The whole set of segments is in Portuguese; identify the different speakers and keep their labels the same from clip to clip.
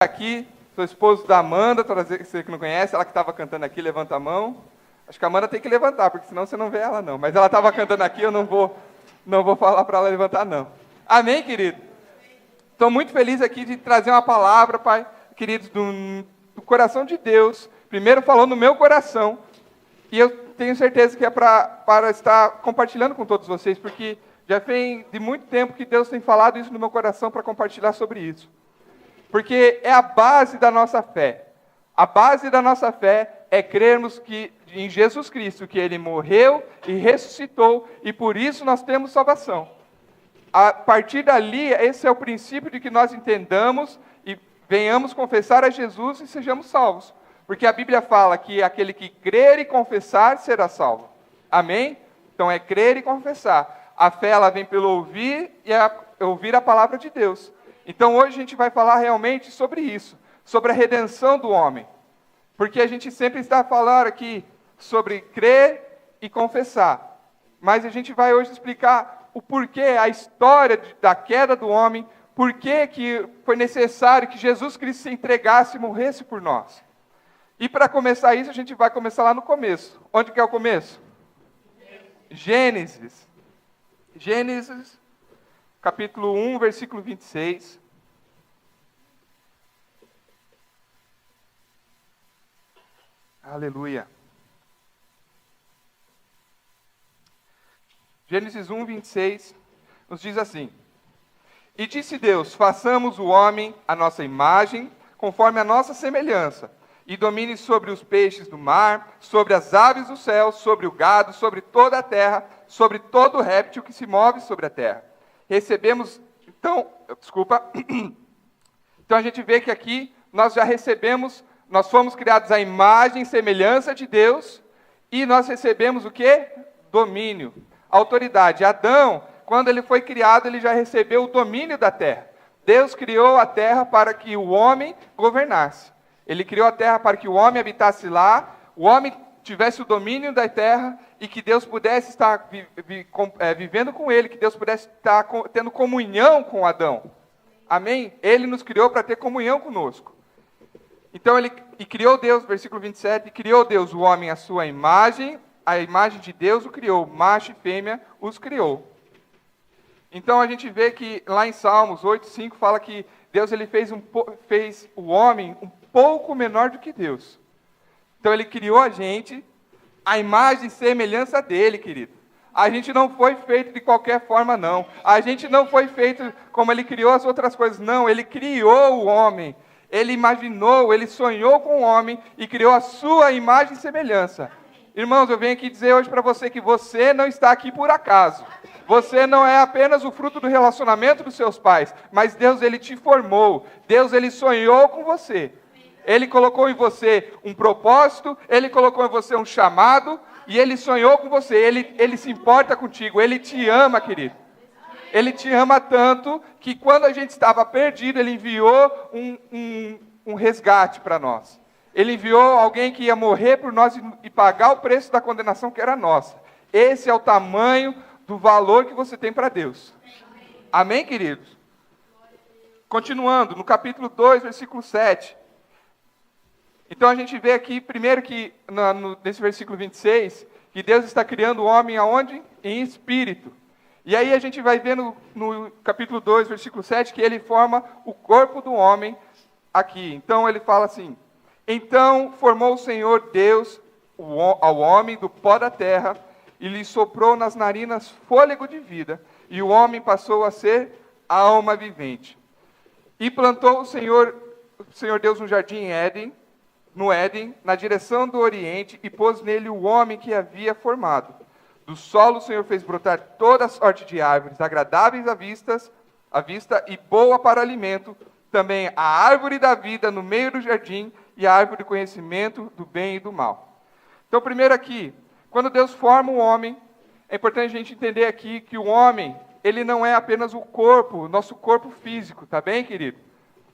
Speaker 1: Aqui, sou esposo da Amanda, para você que não conhece, ela que estava cantando aqui, levanta a mão. Acho que a Amanda tem que levantar, porque senão você não vê ela não. Mas ela estava cantando aqui, eu não vou falar para ela levantar não. Amém, querido? Estou muito feliz aqui de trazer uma palavra, Pai, queridos, do coração de Deus. Primeiro falou no meu coração, e eu tenho certeza que é para estar compartilhando com todos vocês, porque já vem de muito tempo que Deus tem falado isso no meu coração para compartilhar sobre isso. Porque é a base da nossa fé. A base da nossa fé é crermos que em Jesus Cristo, que Ele morreu e ressuscitou, e por isso nós temos salvação. A partir dali, esse é o princípio de que nós entendamos e venhamos confessar a Jesus e sejamos salvos. Porque a Bíblia fala que aquele que crer e confessar será salvo. Amém? Então é crer e confessar. A fé ela vem pelo ouvir e ouvir a palavra de Deus. Então hoje a gente vai falar realmente sobre isso, sobre a redenção do homem. Porque a gente sempre está falando aqui sobre crer e confessar. Mas a gente vai hoje explicar o porquê, a história da queda do homem, porquê que foi necessário que Jesus Cristo se entregasse e morresse por nós. E para começar isso, a gente vai começar lá no começo. Onde que é o começo? Gênesis. Gênesis, capítulo 1, versículo 26. Aleluia. Gênesis 1, 26, nos diz assim: E disse Deus, façamos o homem à nossa imagem, conforme a nossa semelhança, e domine sobre os peixes do mar, sobre as aves do céu, sobre o gado, sobre toda a terra, sobre todo réptil que se move sobre a terra. Então a gente vê que aqui nós já recebemos, nós fomos criados à imagem e semelhança de Deus, e nós recebemos o quê? Domínio, autoridade. Adão, quando ele foi criado, ele já recebeu o domínio da terra. Deus criou a terra para que o homem governasse. Ele criou a terra para que o homem habitasse lá, o homem tivesse o domínio da terra e que Deus pudesse estar vivendo com ele, que Deus pudesse estar tendo comunhão com Adão. Amém? Ele nos criou para ter comunhão conosco. Então ele criou Deus, versículo 27, criou Deus o homem à sua imagem, a imagem de Deus o criou, macho e fêmea os criou. Então a gente vê que lá em Salmos 8:5 fala que Deus ele fez o homem um pouco menor do que Deus. Então ele criou a gente, a imagem e semelhança dele, querido. A gente não foi feito de qualquer forma, não. A gente não foi feito como ele criou as outras coisas, não. Ele criou o homem. Ele imaginou, ele sonhou com o homem e criou a sua imagem e semelhança. Irmãos, eu venho aqui dizer hoje para você que você não está aqui por acaso. Você não é apenas o fruto do relacionamento dos seus pais, mas Deus, ele te formou. Deus, ele sonhou com você. Ele colocou em você um propósito, ele colocou em você um chamado, e ele sonhou com você. Ele se importa contigo, ele te ama, querido. Ele te ama tanto que quando a gente estava perdido, ele enviou um resgate para nós. Ele enviou alguém que ia morrer por nós e pagar o preço da condenação que era nossa. Esse é o tamanho do valor que você tem para Deus. Amém, queridos? Continuando, no capítulo 2, versículo 7. Então a gente vê aqui, primeiro que, nesse versículo 26, que Deus está criando o homem aonde? Em espírito. E aí a gente vai ver no capítulo 2, versículo 7, que ele forma o corpo do homem aqui. Então ele fala assim: Então formou o Senhor Deus ao homem do pó da terra, e lhe soprou nas narinas fôlego de vida, e o homem passou a ser alma vivente. E plantou o Senhor Deus no jardim no Éden, na direção do Oriente, e pôs nele o homem que havia formado. Do solo o Senhor fez brotar toda sorte de árvores, agradáveis à vista e boa para alimento, também a árvore da vida no meio do jardim, e a árvore do conhecimento do bem e do mal. Então, primeiro aqui, quando Deus forma o homem, é importante a gente entender aqui que o homem, ele não é apenas o corpo, o nosso corpo físico, tá bem, querido?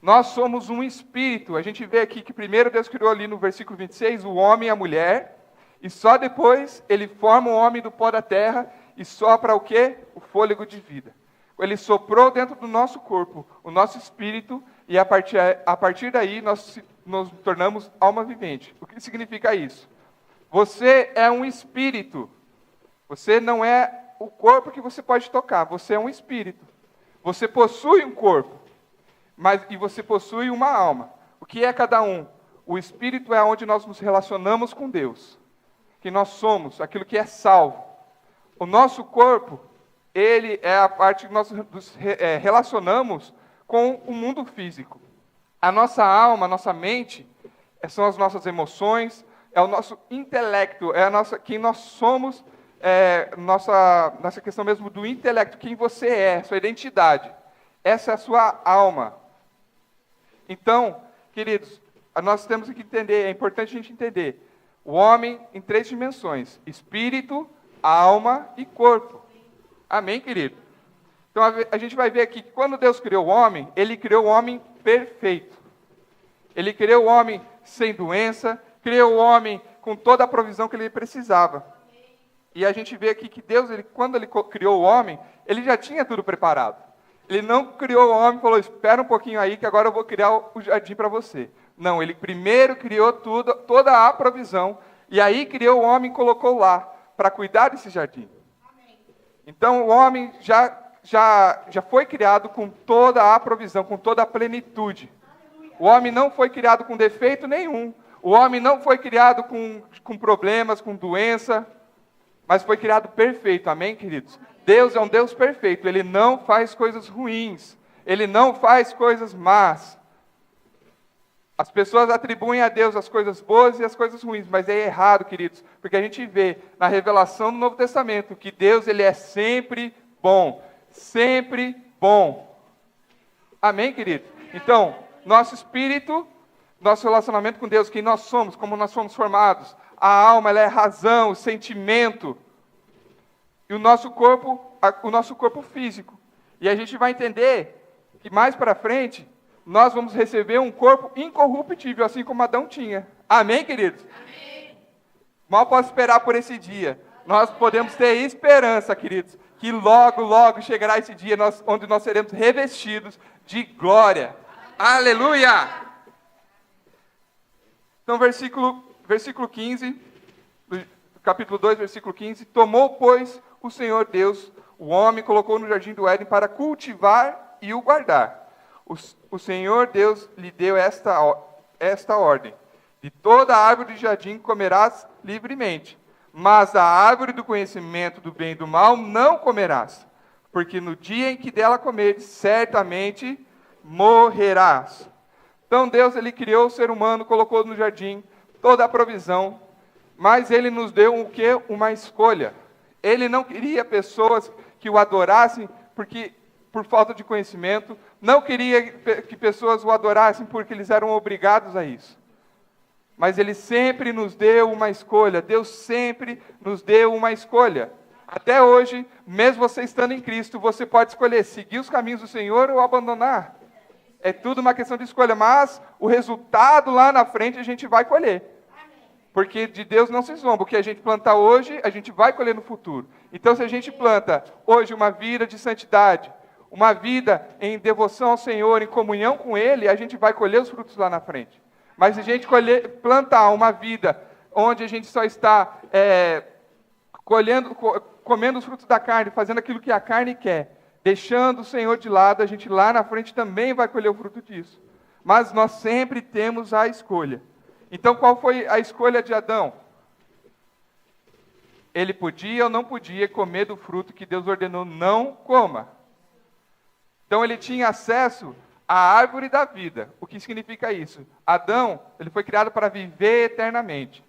Speaker 1: Nós somos um espírito. A gente vê aqui que primeiro Deus criou ali no versículo 26 o homem e a mulher, e só depois ele forma o homem do pó da terra e sopra o quê? O fôlego de vida. Ele soprou dentro do nosso corpo, o nosso espírito, e a partir daí nós nos tornamos alma vivente. O que significa isso? Você é um espírito. Você não é o corpo que você pode tocar, você é um espírito. Você possui um corpo, e você possui uma alma. O que é cada um? O espírito é onde nós nos relacionamos com Deus. Que nós somos, aquilo que é salvo. O nosso corpo, ele é a parte que nós nos relacionamos com o mundo físico. A nossa alma, a nossa mente, são as nossas emoções, é o nosso intelecto, é quem nós somos, nossa questão mesmo do intelecto, quem você é, sua identidade. Essa é a sua alma. Então, queridos, nós temos que entender, é importante a gente entender, o homem em 3 dimensões: espírito, alma e corpo. Amém, querido? Então, a gente vai ver aqui que quando Deus criou o homem, Ele criou o homem perfeito. Ele criou o homem sem doença, criou o homem com toda a provisão que ele precisava. E a gente vê aqui que Deus, quando Ele criou o homem, Ele já tinha tudo preparado. Ele não criou o homem e falou, espera um pouquinho aí que agora eu vou criar o jardim para você. Não, Ele primeiro criou toda a provisão, e aí criou o homem e colocou lá, para cuidar desse jardim. Então o homem já foi criado com toda a provisão, com toda a plenitude. O homem não foi criado com defeito nenhum. O homem não foi criado com problemas, com doença, mas foi criado perfeito. Amém, queridos? Deus é um Deus perfeito. Ele não faz coisas ruins. Ele não faz coisas más. As pessoas atribuem a Deus as coisas boas e as coisas ruins, mas é errado, queridos, porque a gente vê na revelação do Novo Testamento que Deus, Ele é sempre bom. Sempre bom. Amém, queridos? Então, nosso espírito, nosso relacionamento com Deus, quem nós somos, como nós fomos formados, a alma, ela é razão, sentimento, e o nosso corpo físico. E a gente vai entender que mais para frente, nós vamos receber um corpo incorruptível, assim como Adão tinha. Amém, queridos? Amém. Mal posso esperar por esse dia. Nós podemos ter esperança, queridos, que logo, logo chegará esse dia onde nós seremos revestidos de glória. Aleluia! Então, versículo 15, capítulo 2, versículo 15. Tomou, pois, o Senhor Deus, o homem, colocou no jardim do Éden para cultivar e o guardar. O Senhor Deus lhe deu esta ordem: de toda a árvore do jardim comerás livremente, mas da árvore do conhecimento do bem e do mal não comerás, porque no dia em que dela comeres, certamente morrerás. Então Deus, Ele criou o ser humano, colocou no jardim toda a provisão, mas Ele nos deu o quê? Uma escolha. Ele não queria pessoas que o adorassem por falta de conhecimento, não queria que pessoas o adorassem porque eles eram obrigados a isso. Mas Ele sempre nos deu uma escolha, Deus sempre nos deu uma escolha. Até hoje, mesmo você estando em Cristo, você pode escolher seguir os caminhos do Senhor ou abandonar. É tudo uma questão de escolha, mas o resultado lá na frente a gente vai colher. Porque de Deus não se zomba. O que a gente plantar hoje, a gente vai colher no futuro. Então, se a gente planta hoje uma vida de santidade, uma vida em devoção ao Senhor, em comunhão com Ele, a gente vai colher os frutos lá na frente. Mas se a gente plantar uma vida onde a gente só está comendo os frutos da carne, fazendo aquilo que a carne quer, deixando o Senhor de lado, a gente lá na frente também vai colher o fruto disso. Mas nós sempre temos a escolha. Então, qual foi a escolha de Adão? Ele podia ou não podia comer do fruto que Deus ordenou não coma. Então, ele tinha acesso à árvore da vida. O que significa isso? Adão, ele foi criado para viver eternamente.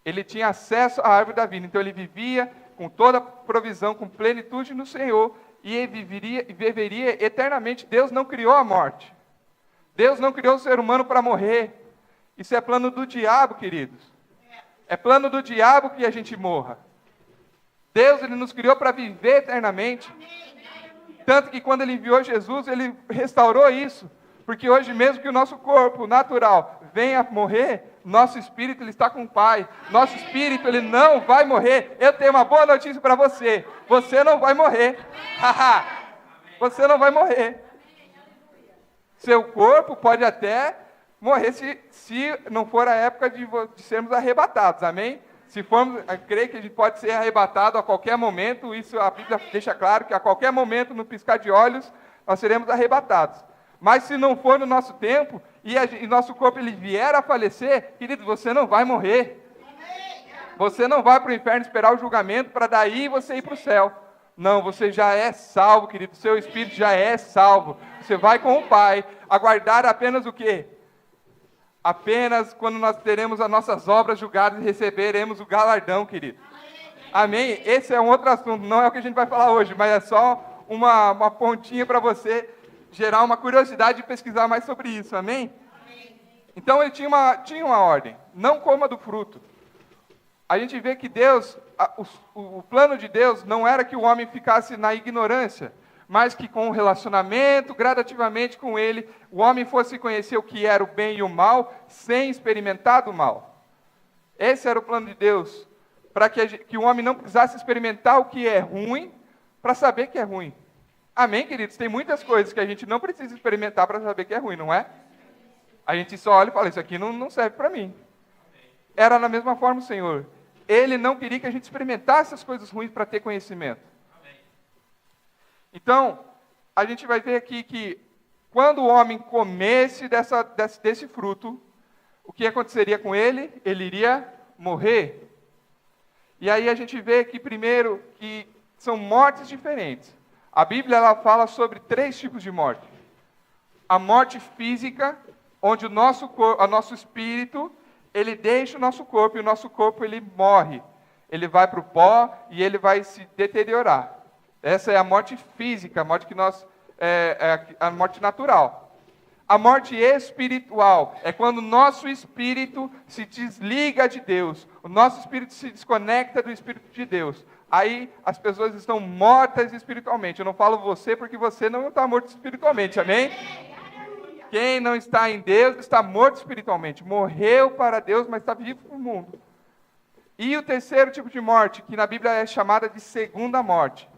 Speaker 1: Ele tinha acesso à árvore da vida. Então, ele vivia com toda a provisão, com plenitude no Senhor, e viveria eternamente. Deus não criou a morte. Deus não criou o ser humano para morrer. Isso é plano do diabo, queridos. É plano do diabo que a gente morra. Deus, Ele nos criou para viver eternamente. Tanto que quando Ele enviou Jesus, Ele restaurou isso. Porque hoje mesmo que o nosso corpo natural venha a morrer, nosso espírito ele está com o Pai. Nosso espírito ele não vai morrer. Eu tenho uma boa notícia para você. Você não vai morrer. Você não vai morrer. Seu corpo pode até morrer se não for a época de sermos arrebatados, amém? Se formos, eu creio que a gente pode ser arrebatado a qualquer momento, isso a Bíblia deixa claro, que a qualquer momento, no piscar de olhos, nós seremos arrebatados. Mas se não for no nosso tempo, e nosso corpo ele vier a falecer, querido, você não vai morrer. Você não vai para o inferno esperar o julgamento para daí você ir para o céu. Não, você já é salvo, querido, seu espírito já é salvo. Você vai com o Pai, aguardar apenas o quê? Apenas quando nós teremos as nossas obras julgadas e receberemos o galardão, querido. Amém? Esse é um outro assunto, não é o que a gente vai falar hoje, mas é só uma pontinha para você gerar uma curiosidade de pesquisar mais sobre isso, amém? Então ele tinha uma ordem, não coma do fruto. A gente vê que Deus, o plano de Deus não era que o homem ficasse na ignorância, mas que com o relacionamento, gradativamente com ele, o homem fosse conhecer o que era o bem e o mal, sem experimentar do mal. Esse era o plano de Deus, para que o homem não precisasse experimentar o que é ruim, para saber que é ruim. Amém, queridos? Tem muitas coisas que a gente não precisa experimentar para saber que é ruim, não é? A gente só olha e fala, isso aqui não serve para mim. Era da mesma forma o Senhor. Ele não queria que a gente experimentasse as coisas ruins para ter conhecimento. Então, a gente vai ver aqui que quando o homem comesse desse fruto, o que aconteceria com ele? Ele iria morrer. E aí a gente vê que, primeiro, que são mortes diferentes. A Bíblia ela fala sobre 3 tipos de morte. A morte física, onde o nosso espírito, ele deixa o nosso corpo, e o nosso corpo ele morre. Ele vai para o pó e ele vai se deteriorar. Essa é a morte física, a morte que a morte natural. A morte espiritual é quando o nosso espírito se desliga de Deus. O nosso espírito se desconecta do Espírito de Deus. Aí as pessoas estão mortas espiritualmente. Eu não falo você porque você não está morto espiritualmente, amém? Quem não está em Deus está morto espiritualmente. Morreu para Deus, mas está vivo para o mundo. E o terceiro tipo de morte, que na Bíblia é chamada de segunda morte,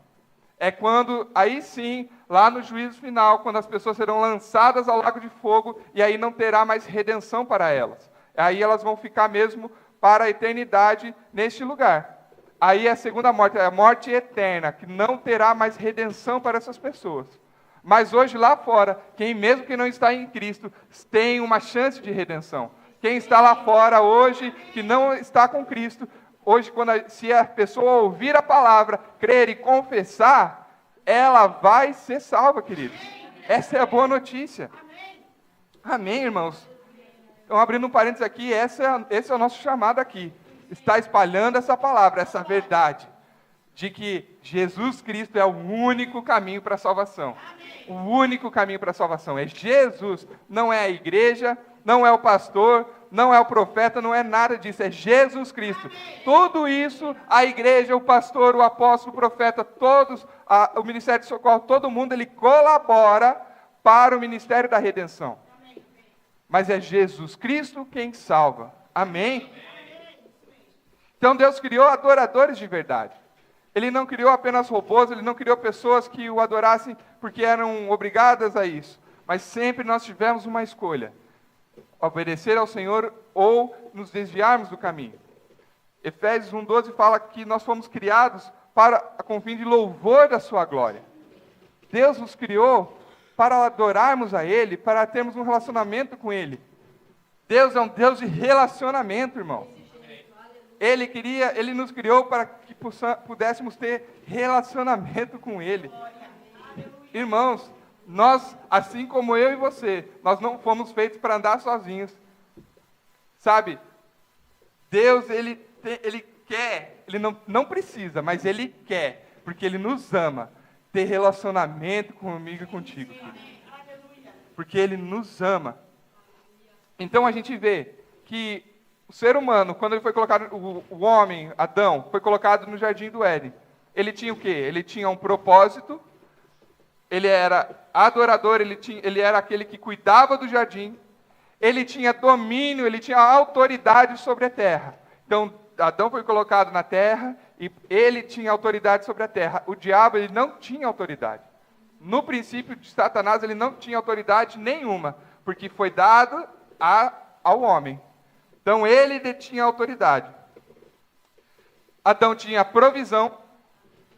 Speaker 1: é quando, aí sim, lá no juízo final, quando as pessoas serão lançadas ao lago de fogo, e aí não terá mais redenção para elas. Aí elas vão ficar mesmo para a eternidade neste lugar. Aí a segunda morte é a morte eterna, que não terá mais redenção para essas pessoas. Mas hoje lá fora, mesmo que não está em Cristo, tem uma chance de redenção. Quem está lá fora hoje, que não está com Cristo, hoje se a pessoa ouvir a palavra, crer e confessar, ela vai ser salva, queridos. Essa é a boa notícia. Amém, irmãos? Então, abrindo um parênteses aqui, esse é o nosso chamado aqui. Está espalhando essa palavra, essa verdade, de que Jesus Cristo é o único caminho para a salvação. O único caminho para a salvação é Jesus, não é a igreja, não é o pastor, não é o profeta, não é nada disso, é Jesus Cristo. Tudo isso, a igreja, o pastor, o apóstolo, o profeta, todos, o ministério de socorro, todo mundo, ele colabora para o ministério da redenção. Mas é Jesus Cristo quem salva. Amém? Então Deus criou adoradores de verdade. Ele não criou apenas robôs, ele não criou pessoas que o adorassem porque eram obrigadas a isso. Mas sempre nós tivemos uma escolha: obedecer ao Senhor ou nos desviarmos do caminho. Efésios 1:12 fala que nós fomos criados com fim de louvor da sua glória. Deus nos criou para adorarmos a Ele, para termos um relacionamento com Ele. Deus é um Deus de relacionamento, irmão. Ele nos criou para que pudéssemos ter relacionamento com Ele. Irmãos, nós, assim como eu e você, nós não fomos feitos para andar sozinhos. Sabe? Deus, Ele quer, Ele não precisa, mas Ele quer, porque Ele nos ama, ter relacionamento comigo e contigo. Porque Ele nos ama. Então a gente vê que o ser humano, quando ele foi colocado, o homem, Adão, foi colocado no jardim do Éden, ele tinha o quê? Ele tinha um propósito, ele era adorador, ele era aquele que cuidava do jardim, ele tinha domínio, ele tinha autoridade sobre a terra. Então, Adão foi colocado na terra e ele tinha autoridade sobre a terra. O diabo, ele não tinha autoridade. No princípio de Satanás, ele não tinha autoridade nenhuma, porque foi dado ao homem. Então, ele detinha a autoridade. Adão tinha provisão.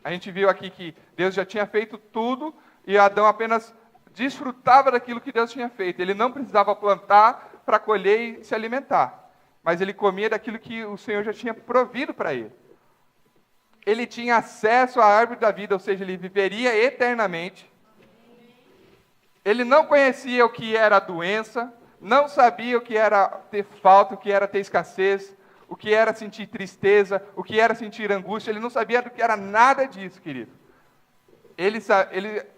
Speaker 1: A gente viu aqui que Deus já tinha feito tudo, e Adão apenas desfrutava daquilo que Deus tinha feito. Ele não precisava plantar para colher e se alimentar, mas ele comia daquilo que o Senhor já tinha provido para ele. Ele tinha acesso à árvore da vida, ou seja, ele viveria eternamente. Ele não conhecia o que era a doença, não sabia o que era ter falta, o que era ter escassez, o que era sentir tristeza, o que era sentir angústia. Ele não sabia do que era nada disso, querido. Ele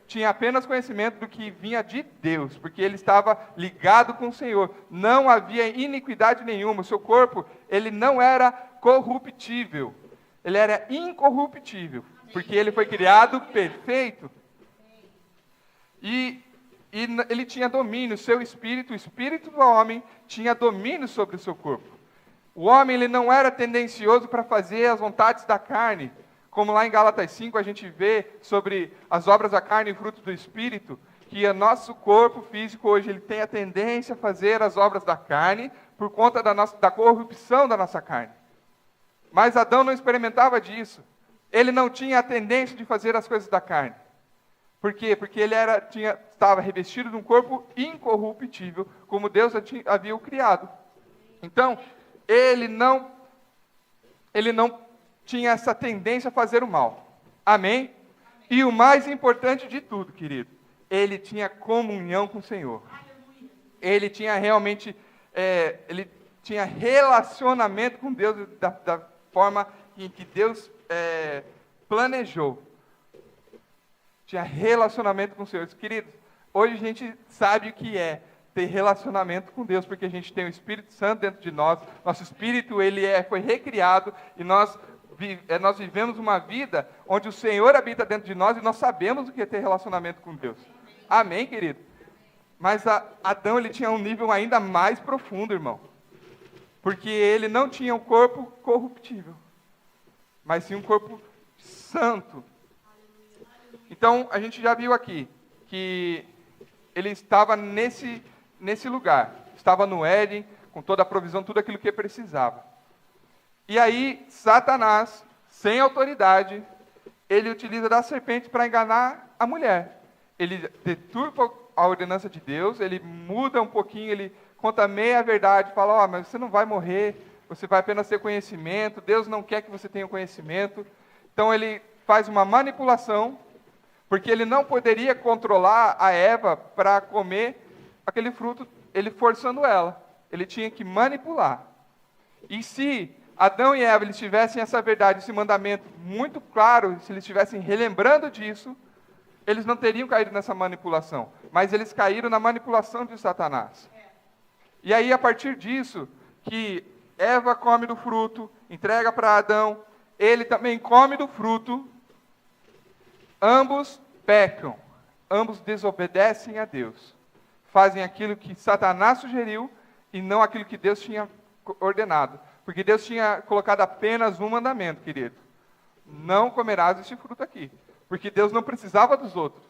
Speaker 1: tinha apenas conhecimento do que vinha de Deus, porque ele estava ligado com o Senhor. Não havia iniquidade nenhuma. O seu corpo, ele não era corruptível. Ele era incorruptível, porque ele foi criado perfeito. E ele tinha domínio, o seu espírito, o espírito do homem, tinha domínio sobre o seu corpo. O homem, ele não era tendencioso para fazer as vontades da carne, como lá em Gálatas 5 a gente vê sobre as obras da carne e frutos do espírito, que o nosso corpo físico hoje ele tem a tendência a fazer as obras da carne por conta da corrupção da nossa carne. Mas Adão não experimentava disso. Ele não tinha a tendência de fazer as coisas da carne. Por quê? Porque ele estava revestido de um corpo incorruptível, como Deus havia o criado. Então, ele não tinha essa tendência a fazer o mal. Amém? E o mais importante de tudo, querido, ele tinha comunhão com o Senhor. Ele tinha realmente, ele tinha relacionamento com Deus da forma em que Deus planejou. Tinha relacionamento com o Senhor. Queridos, hoje a gente sabe o que é ter relacionamento com Deus, porque a gente tem o Espírito Santo dentro de nós, nosso espírito foi recriado, e nós vivemos uma vida onde o Senhor habita dentro de nós, e nós sabemos o que é ter relacionamento com Deus. Amém, querido? Mas Adão, ele tinha um nível ainda mais profundo, irmão, porque ele não tinha um corpo corruptível, mas sim um corpo santo. Então, a gente já viu aqui que ele estava nesse lugar, estava no Éden, com toda a provisão, tudo aquilo que precisava. E aí, Satanás, sem autoridade, ele utiliza da serpente para enganar a mulher. Ele deturpa a ordenança de Deus, ele muda um pouquinho, ele conta meia verdade, fala, mas você não vai morrer, você vai apenas ter conhecimento, Deus não quer que você tenha conhecimento. Então, ele faz uma manipulação, porque ele não poderia controlar a Eva para comer aquele fruto, ele forçando ela. Ele tinha que manipular. E se Adão e Eva eles tivessem essa verdade, esse mandamento muito claro, se eles estivessem relembrando disso, eles não teriam caído nessa manipulação. Mas eles caíram na manipulação de Satanás. E aí, a partir disso, que Eva come do fruto, entrega para Adão, ele também come do fruto. Ambos pecam, ambos desobedecem a Deus, fazem aquilo que Satanás sugeriu e não aquilo que Deus tinha ordenado, porque Deus tinha colocado apenas um mandamento, querido: não comerás este fruto aqui, porque Deus não precisava dos outros.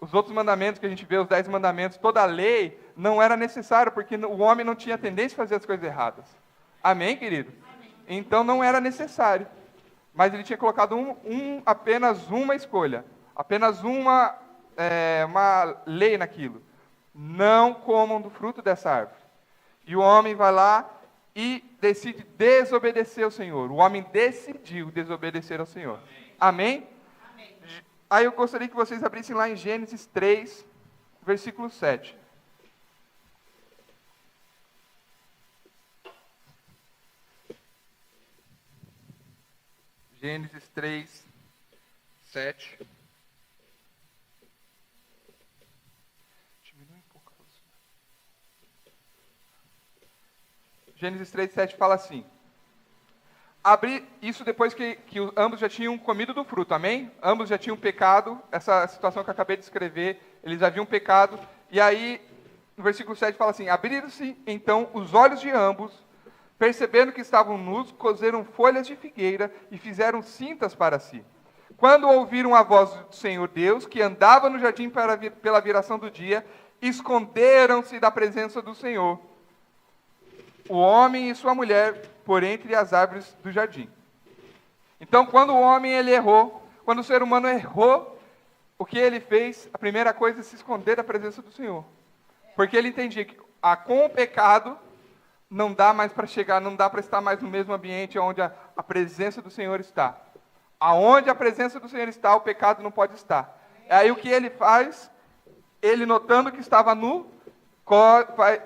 Speaker 1: Os outros mandamentos que a gente vê, os 10 mandamentos, toda a lei, não era necessário, porque o homem não tinha tendência a fazer as coisas erradas. Amém, querido? Amém. Então não era necessário. Mas ele tinha colocado apenas uma escolha, apenas uma lei naquilo. Não comam do fruto dessa árvore. E o homem vai lá e decide desobedecer ao Senhor. O homem decidiu desobedecer ao Senhor. Amém? Amém? Aí eu gostaria que vocês abrissem lá em Gênesis 3, versículo 7. Gênesis 3, 7. Diminui um pouco a luz. Gênesis 3, 7 fala assim: isso depois que ambos já tinham comido do fruto, amém? Ambos já tinham pecado, essa situação que eu acabei de escrever, eles haviam pecado, e aí, no versículo 7 fala assim: abriram-se então os olhos de ambos, percebendo que estavam nus, cozeram folhas de figueira e fizeram cintas para si. Quando ouviram a voz do Senhor Deus, que andava no jardim pela viração do dia, esconderam-se da presença do Senhor, o homem e sua mulher, por entre as árvores do jardim. Então, quando o homem ele errou, quando o ser humano errou, o que ele fez? A primeira coisa é se esconder da presença do Senhor. Porque ele entendia que com o pecado não dá mais para chegar, não dá para estar mais no mesmo ambiente onde a presença do Senhor está. Aonde a presença do Senhor está, o pecado não pode estar. Aí o que ele faz? Ele notando que estava nu,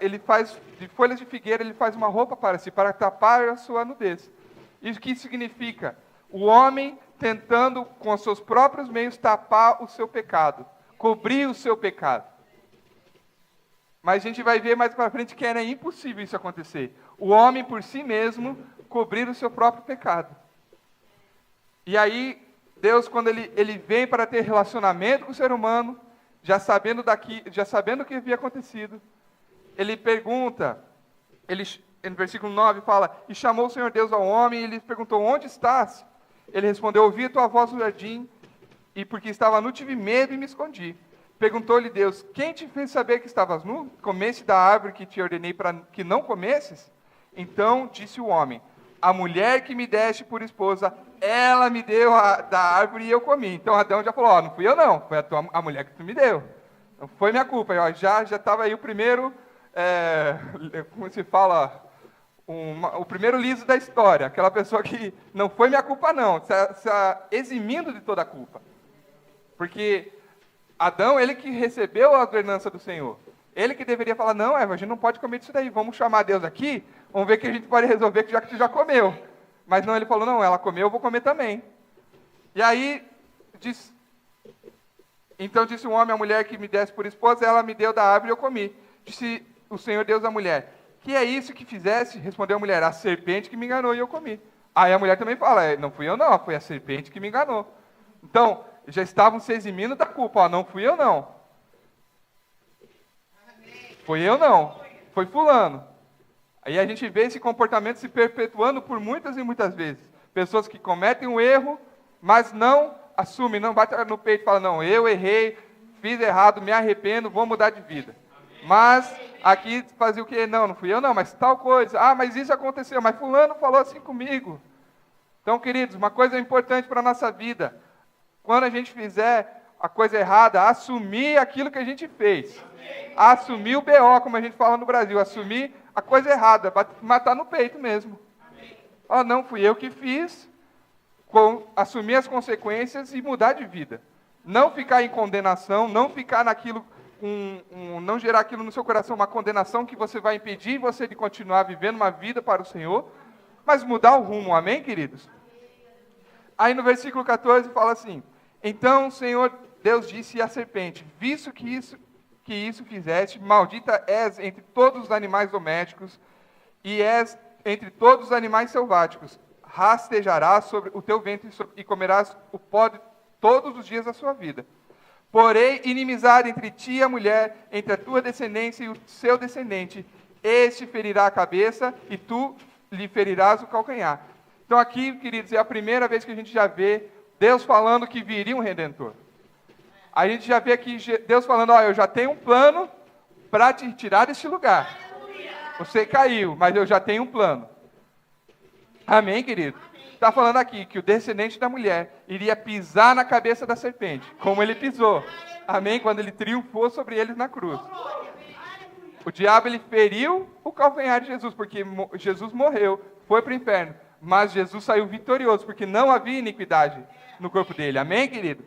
Speaker 1: ele faz de folhas de figueira, ele faz uma roupa para si, para tapar a sua nudez. Isso que significa? O homem tentando, com os seus próprios meios, tapar o seu pecado, cobrir o seu pecado. Mas a gente vai ver mais para frente que era impossível isso acontecer. O homem, por si mesmo, cobrir o seu próprio pecado. E aí, Deus, quando ele vem para ter relacionamento com o ser humano, já sabendo o que havia acontecido, ele pergunta, no versículo 9 fala, e chamou o Senhor Deus ao homem, e ele perguntou, onde estás? Ele respondeu, ouvi a tua voz no jardim, e porque estava nu, tive medo e me escondi. Perguntou-lhe Deus, quem te fez saber que estavas nu? Comeste da árvore que te ordenei para que não comesses? Então disse o homem, a mulher que me deste por esposa, ela me deu da árvore e eu comi. Então Adão já falou, não fui eu não, foi a mulher que tu me deu. Não foi minha culpa. Já estava aí o primeiro, como se fala, o primeiro liso da história. Aquela pessoa que não foi minha culpa não, se eximindo de toda a culpa. Porque Adão, ele que recebeu a ordenança do Senhor. Ele que deveria falar, não, Eva, a gente não pode comer disso daí, vamos chamar Deus aqui, vamos ver o que a gente pode resolver, já que tu já comeu. Mas não, ele falou, não, ela comeu, eu vou comer também. E aí, então disse o homem à mulher que me desse por esposa, ela me deu da árvore e eu comi. Disse o Senhor Deus à mulher, que é isso que fizesse? Respondeu a mulher, a serpente que me enganou e eu comi. Aí a mulher também fala, não fui eu não, foi a serpente que me enganou. Então, já estavam se eximindo da culpa, não fui eu não. Foi eu não, foi fulano. Aí a gente vê esse comportamento se perpetuando por muitas e muitas vezes. Pessoas que cometem um erro, mas não assumem, não batem no peito e falam, não, eu errei, fiz errado, me arrependo, vou mudar de vida. Mas aqui fazia o quê? Não fui eu não, mas tal coisa. Mas isso aconteceu, mas fulano falou assim comigo. Então, queridos, uma coisa importante para a nossa vida, quando a gente fizer a coisa errada, assumir aquilo que a gente fez. Assumir o BO, como a gente fala no Brasil, assumir a coisa errada, matar no peito mesmo. Não, fui eu que fiz, assumir as consequências e mudar de vida. Não ficar em condenação, não ficar naquilo, não gerar aquilo no seu coração, uma condenação que você vai impedir você de continuar vivendo uma vida para o Senhor, mas mudar o rumo, amém, queridos? Aí no versículo 14 fala assim, então o Senhor Deus disse à serpente, visto que isso fizeste, maldita és entre todos os animais domésticos, e és entre todos os animais selváticos, rastejarás sobre o teu ventre e comerás o pó de todos os dias da sua vida. Porém, inimizade entre ti e a mulher, entre a tua descendência e o seu descendente, este ferirá a cabeça e tu lhe ferirás o calcanhar. Então aqui, queridos, é a primeira vez que a gente já vê Deus falando que viria um Redentor. A gente já vê aqui Deus falando, eu já tenho um plano para te tirar deste lugar. Você caiu, mas eu já tenho um plano. Amém, querido? Está falando aqui que o descendente da mulher iria pisar na cabeça da serpente, como ele pisou. Amém? Quando ele triunfou sobre eles na cruz. O diabo, ele feriu o calcanhar de Jesus, porque Jesus morreu, foi para o inferno. Mas Jesus saiu vitorioso, porque não havia iniquidade no corpo dele. Amém, querido?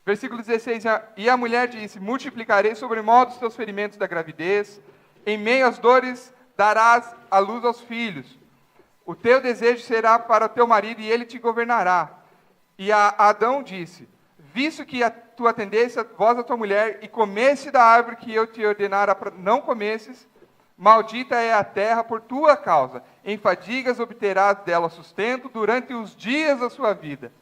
Speaker 1: Versículo 16. E a mulher disse, multiplicarei sobremodo os teus ferimentos da gravidez, em meio às dores darás a luz aos filhos. O teu desejo será para o teu marido, e ele te governará. E a Adão disse, visto que tu atendeste a voz da tua mulher, e comeste da árvore que eu te ordenara para não comesses, maldita é a terra por tua causa. Em fadigas obterás dela sustento durante os dias da sua vida.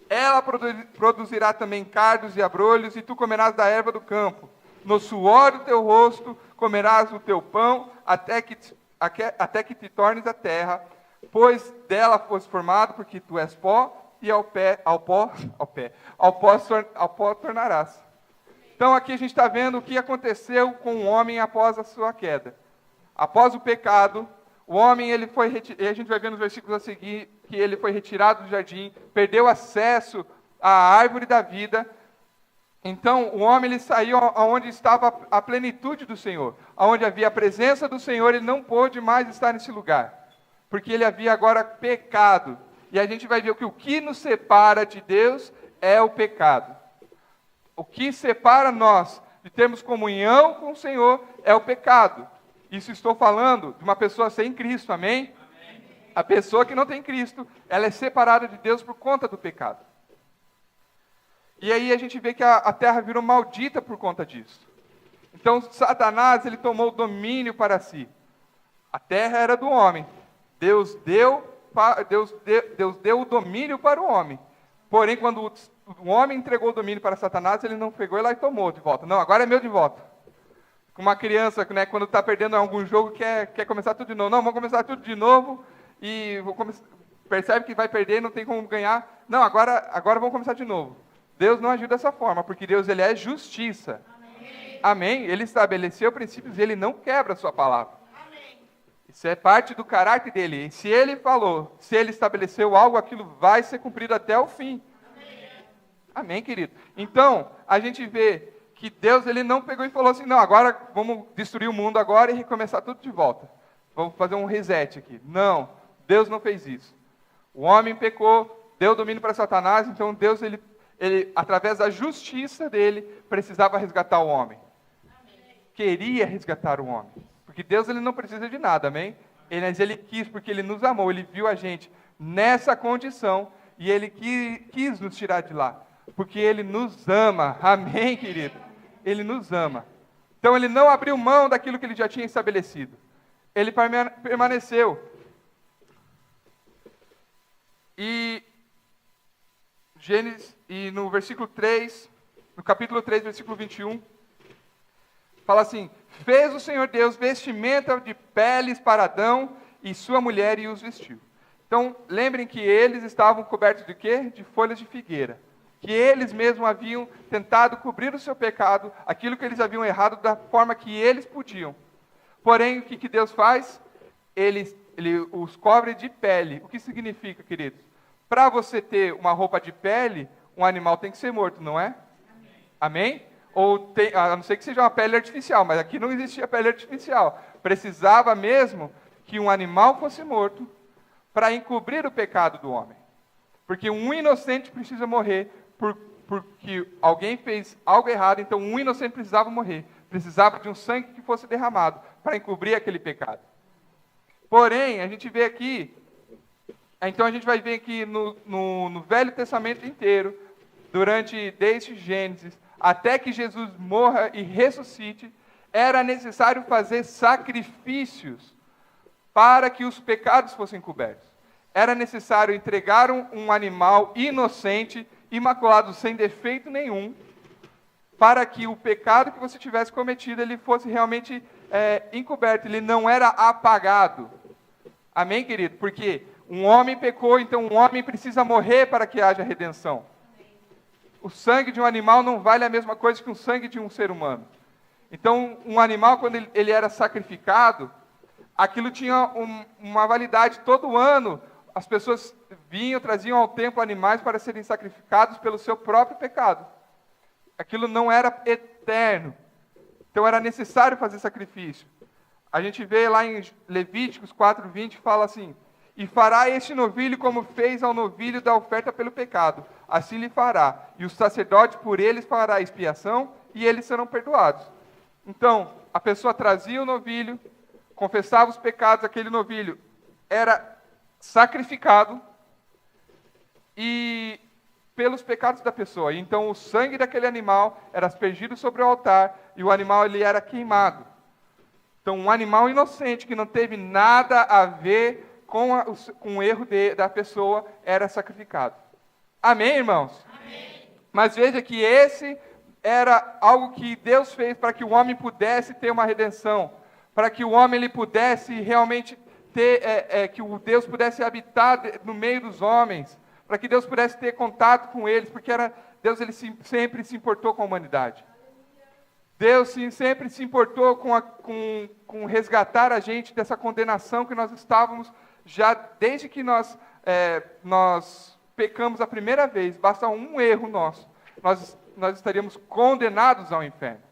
Speaker 1: Ela produzirá também cardos e abrolhos, e tu comerás da erva do campo. No suor do teu rosto comerás o teu pão, até que te tornes a terra, pois dela foste formado, porque tu és pó, e ao pó tornarás. Então aqui a gente está vendo o que aconteceu com o homem após a sua queda. Após o pecado, o homem, e a gente vai ver nos versículos a seguir, que ele foi retirado do jardim, perdeu acesso à árvore da vida. Então, o homem ele saiu aonde estava a plenitude do Senhor, aonde havia a presença do Senhor, ele não pôde mais estar nesse lugar, porque ele havia agora pecado. E a gente vai ver que o que nos separa de Deus é o pecado. O que separa nós de termos comunhão com o Senhor é o pecado. Isso estou falando de uma pessoa sem Cristo, amém? Amém. A pessoa que não tem Cristo, ela é separada de Deus por conta do pecado. E aí a gente vê que a terra virou maldita por conta disso. Então Satanás, ele tomou o domínio para si. A terra era do homem. Deus deu o domínio para o homem. Porém, quando o homem entregou o domínio para Satanás, ele não pegou e lá e tomou de volta. Não, agora é meu de volta. Uma criança, né, quando está perdendo algum jogo, quer começar tudo de novo. Não, vamos começar tudo de novo e percebe que vai perder, não tem como ganhar. Não, agora vamos começar de novo. Deus não agiu dessa forma, porque Deus ele é justiça. Amém. Amém? Ele estabeleceu princípios e ele não quebra a sua palavra. Amém. Isso é parte do caráter dele. E se ele falou, se ele estabeleceu algo, aquilo vai ser cumprido até o fim. Amém, Amém, querido? Então, a gente vê que Deus ele não pegou e falou assim, não, agora vamos destruir o mundo agora e recomeçar tudo de volta. Vamos fazer um reset aqui. Não, Deus não fez isso. O homem pecou, deu domínio para Satanás, então Deus, ele, através da justiça dele, precisava resgatar o homem. Amém. Queria resgatar o homem. Porque Deus ele não precisa de nada, amém? Mas ele quis, porque ele nos amou, ele viu a gente nessa condição, e ele quis nos tirar de lá. Porque ele nos ama, amém, querido? Ele nos ama. Então ele não abriu mão daquilo que ele já tinha estabelecido. Ele permaneceu. E Gênesis, e no versículo 3, no capítulo 3, versículo 21, fala assim: fez o Senhor Deus vestimenta de peles para Adão e sua mulher e os vestiu. Então, lembrem que eles estavam cobertos de quê? De folhas de figueira. Que eles mesmos haviam tentado cobrir o seu pecado, aquilo que eles haviam errado da forma que eles podiam. Porém, o que Deus faz? Ele os cobre de pele. O que significa, queridos? Para você ter uma roupa de pele, um animal tem que ser morto, não é? Amém? Ou a não ser que seja uma pele artificial, mas aqui não existia pele artificial. Precisava mesmo que um animal fosse morto para encobrir o pecado do homem. Porque um inocente precisa morrer porque alguém fez algo errado, então um inocente precisava morrer. Precisava de um sangue que fosse derramado para encobrir aquele pecado. Porém, a gente vê aqui, então a gente vai ver aqui no Velho Testamento inteiro, desde Gênesis, até que Jesus morra e ressuscite, era necessário fazer sacrifícios para que os pecados fossem cobertos. Era necessário entregar um animal inocente, imaculado, sem defeito nenhum, para que o pecado que você tivesse cometido, ele fosse realmente encoberto, ele não era apagado. Amém, querido? Porque um homem pecou, então um homem precisa morrer para que haja redenção. O sangue de um animal não vale a mesma coisa que o sangue de um ser humano. Então, um animal, quando ele era sacrificado, aquilo tinha uma validade todo ano. As pessoas traziam ao templo animais para serem sacrificados pelo seu próprio pecado. Aquilo não era eterno. Então era necessário fazer sacrifício. A gente vê lá em Levíticos 4:20, fala assim: e fará este novilho como fez ao novilho da oferta pelo pecado. Assim lhe fará. E o sacerdote por eles fará expiação e eles serão perdoados. Então, a pessoa trazia o novilho, confessava os pecados, aquele novilho era sacrificado e pelos pecados da pessoa. Então o sangue daquele animal era aspergido sobre o altar e o animal ele era queimado. Então um animal inocente que não teve nada a ver com o erro da pessoa era sacrificado. Amém, irmãos? Amém. Mas veja que esse era algo que Deus fez para que o homem pudesse ter uma redenção, para que o homem ele pudesse realmente que o Deus pudesse habitar no meio dos homens, para que Deus pudesse ter contato com eles, porque Deus ele sempre se importou com a humanidade. Deus sempre se importou com resgatar a gente dessa condenação que nós estávamos, já desde que nós pecamos a primeira vez. Basta um erro nosso, nós estaríamos condenados ao inferno.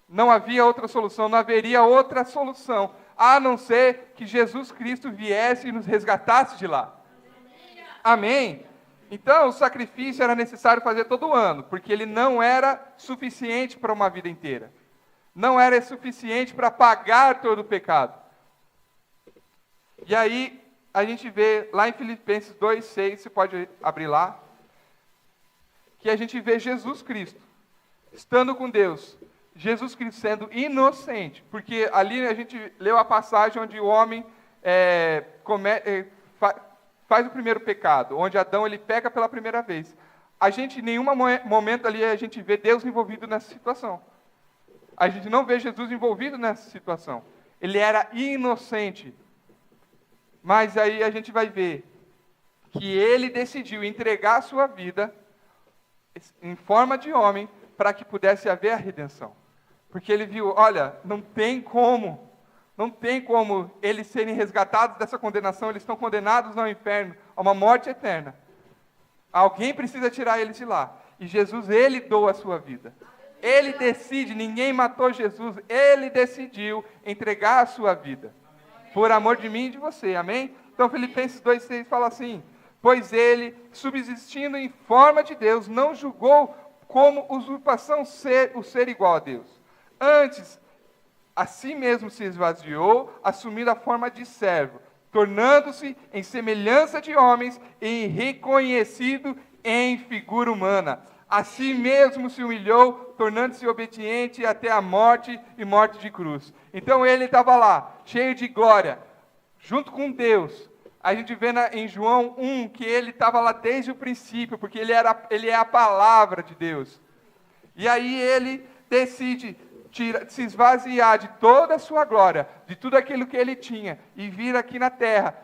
Speaker 1: Não havia outra solução, não haveria outra solução, a não ser que Jesus Cristo viesse e nos resgatasse de lá. Amém? Então, o sacrifício era necessário fazer todo ano, porque ele não era suficiente para uma vida inteira. Não era suficiente para pagar todo o pecado. E aí, a gente vê lá em Filipenses 2:6, você pode abrir lá, que a gente vê Jesus Cristo, estando com Deus, Jesus Cristo sendo inocente, porque ali a gente leu a passagem onde o homem faz o primeiro pecado, onde Adão ele peca pela primeira vez. A gente, em nenhum momento ali, a gente vê Deus envolvido nessa situação. A gente não vê Jesus envolvido nessa situação. Ele era inocente. Mas aí a gente vai ver que ele decidiu entregar a sua vida em forma de homem para que pudesse haver a redenção. Porque ele viu, olha, não tem como eles serem resgatados dessa condenação, eles estão condenados ao inferno, a uma morte eterna. Alguém precisa tirar eles de lá. E Jesus, ele doa a sua vida. Ele decide, ninguém matou Jesus, ele decidiu entregar a sua vida. Por amor de mim e de você, amém? Então Filipenses 2:6 fala assim, pois ele, subsistindo em forma de Deus, não julgou como usurpação o ser igual a Deus. Antes, a si mesmo se esvaziou, assumindo a forma de servo, tornando-se em semelhança de homens e reconhecido em figura humana. A si mesmo se humilhou, tornando-se obediente até a morte e morte de cruz. Então ele estava lá, cheio de glória, junto com Deus. A gente vê em João 1 que ele estava lá desde o princípio, porque ele é a palavra de Deus. E aí ele decide se esvaziar de toda a sua glória, de tudo aquilo que ele tinha, e vir aqui na terra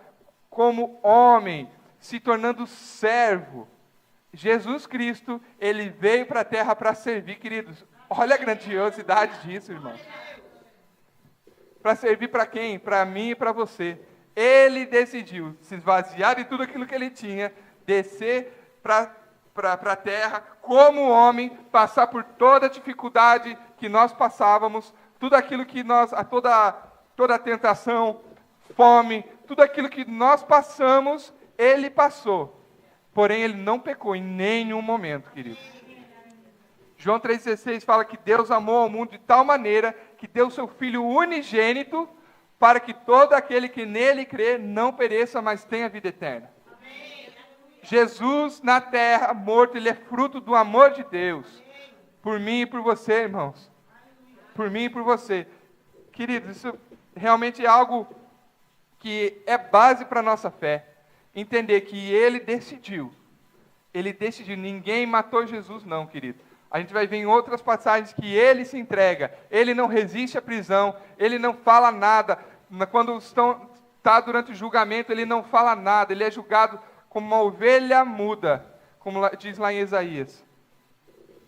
Speaker 1: como homem, se tornando servo. Jesus Cristo, ele veio para a terra para servir, queridos. Olha a grandiosidade disso, irmãos. Para servir para quem? Para mim e para você. Ele decidiu se esvaziar de tudo aquilo que ele tinha, descer para a terra como homem, passar por toda a dificuldade que nós passávamos, tudo aquilo que toda a tentação, fome, tudo aquilo que nós passamos, ele passou. Porém, ele não pecou em nenhum momento, querido. João 3,16 fala que Deus amou ao mundo de tal maneira que deu seu Filho unigênito para que todo aquele que nele crê não pereça, mas tenha vida eterna. Jesus na terra, morto, ele é fruto do amor de Deus. Por mim e por você, irmãos. Por mim e por você. Queridos, isso realmente é algo que é base para a nossa fé. Entender que ele decidiu. Ele decidiu. Ninguém matou Jesus não, querido. A gente vai ver em outras passagens que ele se entrega. Ele não resiste à prisão. Ele não fala nada. Quando está durante o julgamento, ele não fala nada. Ele é julgado como uma ovelha muda, como diz lá em Isaías.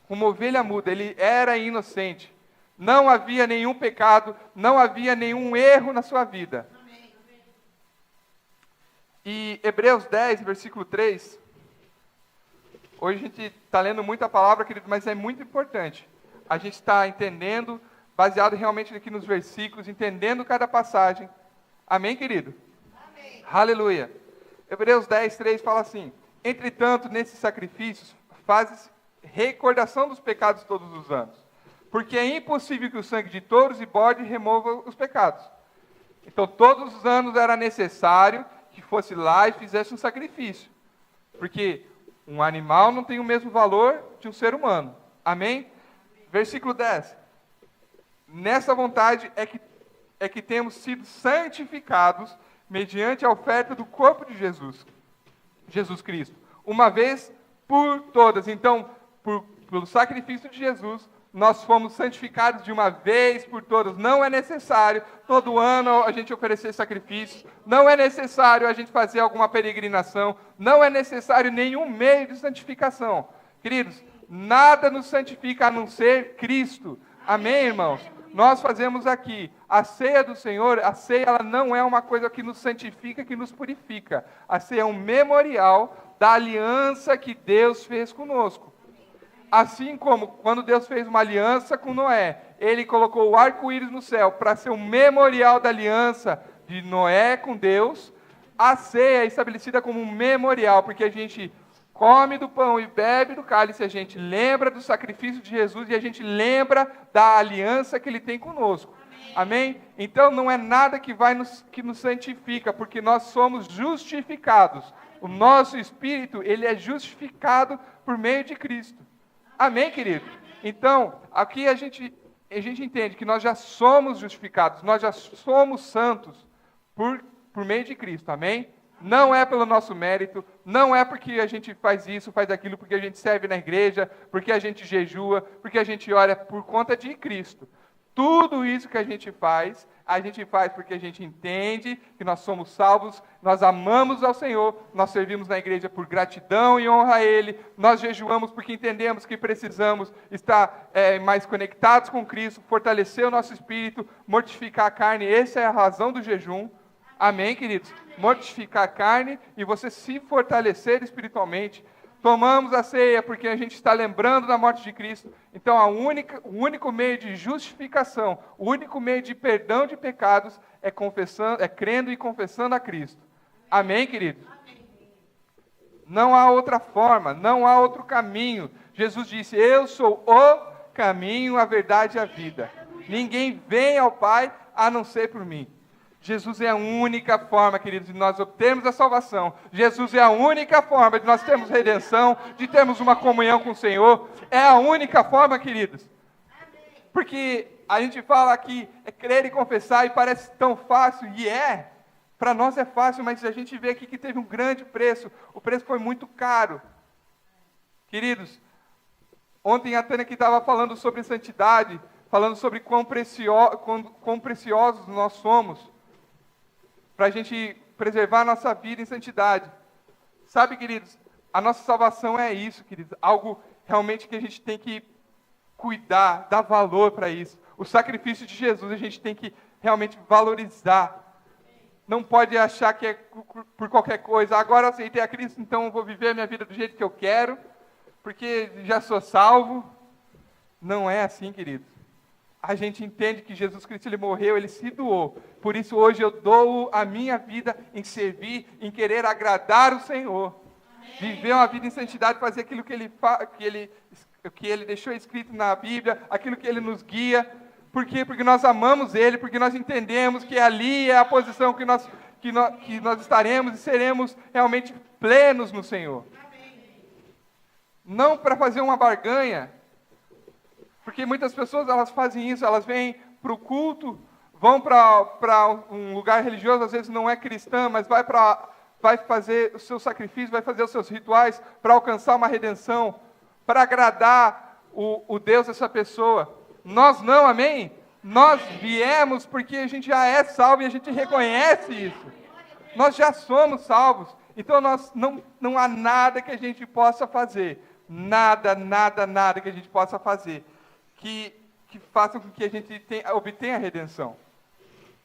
Speaker 1: Como ovelha muda, ele era inocente. Não havia nenhum pecado, não havia nenhum erro na sua vida. E Hebreus 10, versículo 3. Hoje a gente está lendo muita palavra, querido, mas é muito importante. A gente está entendendo, baseado realmente aqui nos versículos, entendendo cada passagem. Amém, querido? Amém. Aleluia. Hebreus 10, 3 fala assim, entretanto, nesses sacrifícios, fazes recordação dos pecados todos os anos, porque é impossível que o sangue de touros e bode remova os pecados. Então, todos os anos era necessário que fosse lá e fizesse um sacrifício, porque um animal não tem o mesmo valor de um ser humano. Amém? Versículo 10. Nessa vontade é que temos sido santificados mediante a oferta do corpo de Jesus Cristo, uma vez por todas. Então, pelo sacrifício de Jesus, nós fomos santificados de uma vez por todas. Não é necessário todo ano a gente oferecer sacrifícios, não é necessário a gente fazer alguma peregrinação, não é necessário nenhum meio de santificação. Queridos, nada nos santifica a não ser Cristo. Amém, irmãos? Nós fazemos aqui a ceia do Senhor. A ceia ela não é uma coisa que nos santifica, que nos purifica. A ceia é um memorial da aliança que Deus fez conosco. Assim como quando Deus fez uma aliança com Noé, Ele colocou o arco-íris no céu para ser um memorial da aliança de Noé com Deus. A ceia é estabelecida como um memorial, porque a gente come do pão e bebe do cálice, a gente lembra do sacrifício de Jesus e a gente lembra da aliança que Ele tem conosco. Amém? Então não é nada que nos santifica, porque nós somos justificados. O nosso espírito, ele é justificado por meio de Cristo. Amém, querido? Então, aqui a gente entende que nós já somos justificados, nós já somos santos por meio de Cristo. Amém? Não é pelo nosso mérito, não é porque a gente faz isso, faz aquilo, porque a gente serve na igreja, porque a gente jejua, porque a gente ora, por conta de Cristo. Tudo isso que a gente faz porque a gente entende que nós somos salvos, nós amamos ao Senhor, nós servimos na igreja por gratidão e honra a Ele, nós jejuamos porque entendemos que precisamos estar mais conectados com Cristo, fortalecer o nosso espírito, mortificar a carne. Essa é a razão do jejum. Amém, queridos? Mortificar a carne e você se fortalecer espiritualmente. Tomamos a ceia porque a gente está lembrando da morte de Cristo. Então, o único meio de justificação, o único meio de perdão de pecados é crendo e confessando a Cristo. Amém, queridos? Não há outra forma, não há outro caminho. Jesus disse: eu sou o caminho, a verdade e a vida. Ninguém vem ao Pai a não ser por mim. Jesus é a única forma, queridos, de nós obtermos a salvação. Jesus é a única forma de nós termos redenção, de termos uma comunhão com o Senhor. É a única forma, queridos. Porque a gente fala aqui, é crer e confessar, e parece tão fácil, e é. Para nós é fácil, mas a gente vê aqui que teve um grande preço. O preço foi muito caro. Queridos, ontem a Tânia aqui estava falando sobre santidade, falando sobre quão preciosos nós somos, para a gente preservar a nossa vida em santidade. Sabe, queridos, a nossa salvação é isso, queridos, algo realmente que a gente tem que cuidar, dar valor para isso. O sacrifício de Jesus a gente tem que realmente valorizar. Não pode achar que é por qualquer coisa. Agora eu aceitei a Cristo, então eu vou viver a minha vida do jeito que eu quero, porque já sou salvo. Não é assim, queridos. A gente entende que Jesus Cristo, Ele morreu, Ele se doou. Por isso hoje eu dou a minha vida em servir, em querer agradar o Senhor. Amém. Viver uma vida em santidade, fazer aquilo que Ele deixou escrito na Bíblia, aquilo que Ele nos guia. Por quê? Porque nós amamos Ele, porque nós entendemos que ali é a posição que nós estaremos e seremos realmente plenos no Senhor. Amém. Não para fazer uma barganha. Porque muitas pessoas elas fazem isso, elas vêm para o culto, vão para um lugar religioso, às vezes não é cristã, mas vai fazer o seu sacrifício, vai fazer os seus rituais para alcançar uma redenção, para agradar o Deus dessa pessoa. Nós não, amém? Nós viemos porque a gente já é salvo e a gente reconhece isso. Nós já somos salvos, então não há nada que a gente possa fazer, nada que a gente possa fazer que façam com que a gente obtenha a redenção.